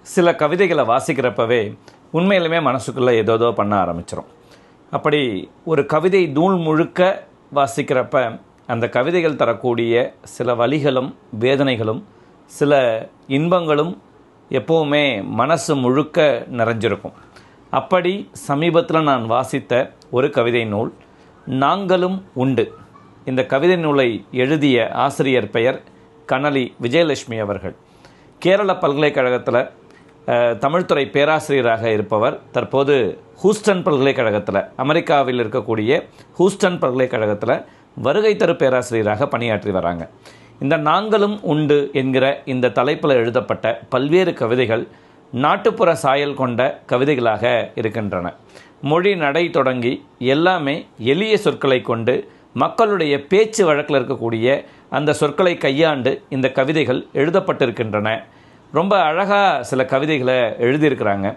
சில கவிதைகளை வாசிக்கிறப்பவே உண்மையிலுமே மனசுக்குள்ளே ஏதோ பண்ண ஆரம்பிச்சிடும். அப்படி ஒரு கவிதை நூல் முழுக்க வாசிக்கிறப்ப அந்த கவிதைகள் தரக்கூடிய சில வலிகளும் வேதனைகளும் சில இன்பங்களும் எப்போவுமே மனசு முழுக்க நிறைஞ்சிருக்கும். அப்படி சமீபத்தில் நான் வாசித்த ஒரு கவிதை நூல் நாங்களும் உண்டு. இந்த கவிதை நூலை எழுதிய ஆசிரியர் பெயர் கனலி விஜயலட்சுமி அவர்கள். கேரள பல்கலைக்கழகத்தில் தமிழ்துறை பேராசிரியராக இருப்பவர். தற்போது ஹூஸ்டன் பல்கலைக்கழகத்தில், அமெரிக்காவில் இருக்கக்கூடிய ஹூஸ்டன் பல்கலைக்கழகத்தில் வருகை தரு பேராசிரியராக பணியாற்றி வராங்க. இந்த நாங்களும் உண்டு என்கிற இந்த தலைப்பில் எழுதப்பட்ட பல்வேறு கவிதைகள் நாட்டுப்புற சாயல் கொண்ட கவிதைகளாக இருக்கின்றன. மொழி நடை தொடங்கி எல்லாமே எளிய சொற்களை கொண்டு மக்களுடைய பேச்சு வழக்கில் இருக்கக்கூடிய அந்த சொற்களை கையாண்டு இந்த கவிதைகள் எழுதப்பட்டிருக்கின்றன. ரொம்ப அழகாக சில கவிதைகளை எழுதியிருக்கிறாங்க.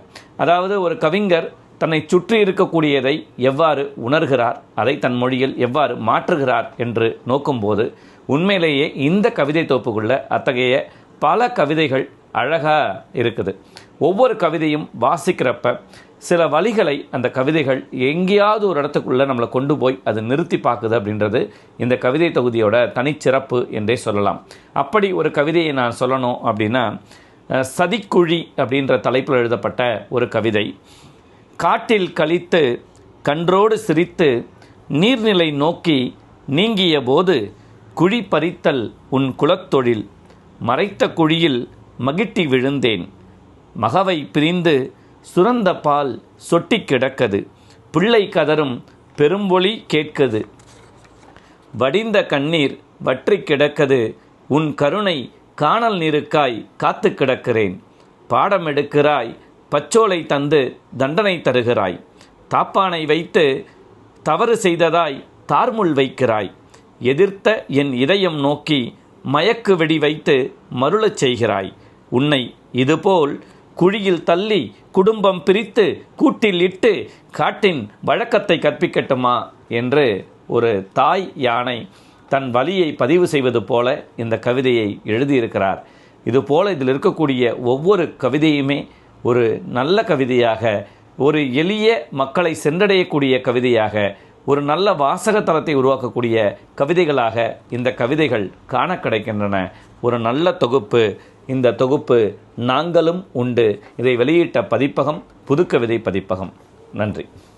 அதாவது ஒரு கவிஞர் தன்னை சுற்றி இருக்கக்கூடியதை எவ்வாறு உணர்கிறார், அதை தன் மொழியில் எவ்வாறு மாற்றுகிறார் என்று நோக்கும்போது உண்மையிலேயே இந்த கவிதை தொகுப்புக்குள்ள அத்தகைய பல கவிதைகள் அழகாக இருக்குது. ஒவ்வொரு கவிதையும் வாசிக்கிறப்ப சில வழிகளை அந்த கவிதைகள் எங்கேயாவது ஒரு இடத்துக்குள்ளே நம்மளை கொண்டு போய் அது நிறுத்தி பார்க்குது அப்படின்றது இந்த கவிதை தொகுதியோட தனிச்சிறப்பு என்றே சொல்லலாம். அப்படி ஒரு கவிதையை நான் சொல்லணும் அப்படின்னா, சதிக்குழி அப்படின்ற தலைப்பில் எழுதப்பட்ட ஒரு கவிதை. காட்டில் கழித்து கன்றோடு சிரித்து நீர்நிலை நோக்கி நீங்கிய போது குழி பறித்தல் உன் குலத்தொழில், மறைத்த குழியில் மகிட்டி விழுந்தேன், மகவை பிரிந்து சுரந்த பால் சொட்டி கிடக்கது, பிள்ளை கதரும் பெரும்பொலி கேட்கது, வடிந்த கண்ணீர் வற்றி கிடக்கது, உன் கருணை காணல் நீருக்காய் காத்து கிடக்கிறேன், பாடம் எடுக்கிறாய் பச்சோலை தந்து தண்டனை தருகிறாய், தாப்பானை வைத்து தவறு செய்ததாய் தார்முள் வைக்கிறாய், எதிர்த்த என் இதயம் நோக்கி மயக்கு வெடி வைத்து மருளச் செய்கிறாய், உன்னை இதுபோல் குழியில் தள்ளி குடும்பம் பிரித்து கூட்டில் இட்டு காட்டின் வழக்கத்தை கற்பிக்கட்டுமா என்று ஒரு தாய் யானை தன் வலியை பதிவு செய்வது போல இந்த கவிதையை எழுதியிருக்கிறார். இதுபோல் இதில் இருக்கக்கூடிய ஒவ்வொரு கவிதையுமே ஒரு நல்ல கவிதையாக, ஒரு எளிய மக்களை சென்றடையக்கூடிய கவிதையாக, ஒரு நல்ல வாசக தளத்தை உருவாக்கக்கூடிய கவிதைகளாக இந்த கவிதைகள் காண கிடைக்கின்றன. ஒரு நல்ல தொகுப்பு. இந்த தொகுப்பு நாங்களும் உண்டு. இதை வெளியிட்ட பதிப்பகம் புதுக்கவிதை பதிப்பகம். நன்றி.